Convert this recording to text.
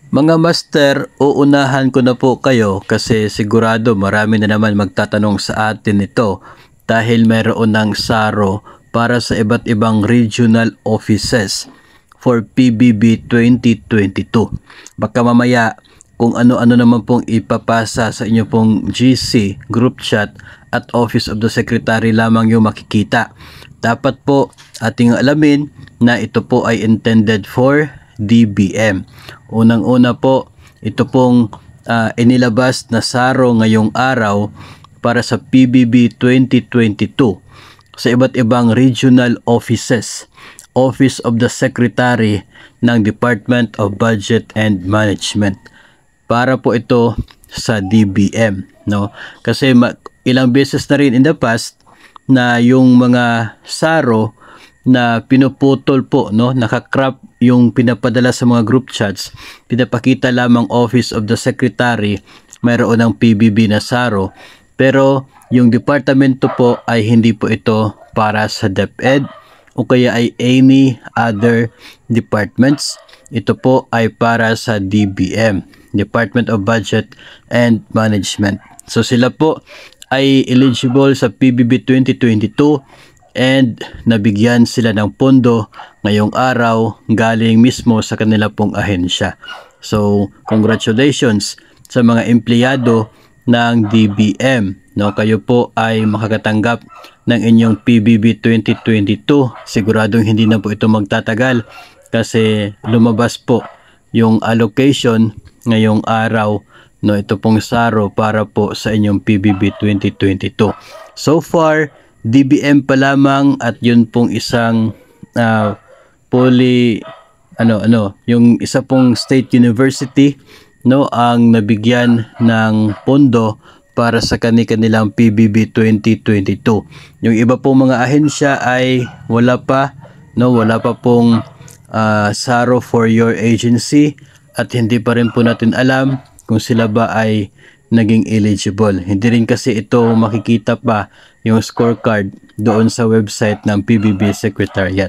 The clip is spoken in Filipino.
Mga master, uunahan ko na po kayo kasi sigurado marami na naman magtatanong sa atin nito dahil mayroon ng SARO para sa iba't ibang regional offices for PBB 2022. Baka mamaya kung ano-ano naman pong ipapasa sa inyo pong GC, group chat at Office of the Secretary lamang yung makikita. Dapat po ating alamin na ito po ay intended for DBM. Unang-una po, ito pong inilabas na SARO ngayong araw para sa PBB 2022 sa iba't ibang regional offices, Office of the Secretary ng Department of Budget and Management. Para po ito sa DBM, no? Kasi ilang beses na rin in the past na yung mga SARO na pinuputol po, no, nakakrap yung pinapadala sa mga group chats, pinapakita lamang Office of the Secretary, mayroon ng PBB na SARO, pero yung departamento po ay hindi po ito para sa DepEd o kaya ay any other departments. Ito po ay para sa DBM, Department of Budget and Management. So sila po ay eligible sa PBB 2022 and nabigyan sila ng pondo ngayong araw galing mismo sa kanila pong ahensya. So, congratulations sa mga empleyado ng DBM. No, kayo po ay makakatanggap ng inyong PBB 2022. Siguradong hindi na po ito magtatagal kasi lumabas po yung allocation ngayong araw. No, ito pong SARO para po sa inyong PBB 2022. So far, DBM pa lamang at yun pong isang yung isa pong state university, no, ang nabigyan ng pondo para sa kanilang PBB 2022. Yung iba pong mga ahensya ay wala pa pong SARO for your agency at hindi pa rin po natin alam kung sila ba ay naging eligible. Hindi rin kasi ito makikita pa yung scorecard doon sa website ng PBB Secretariat.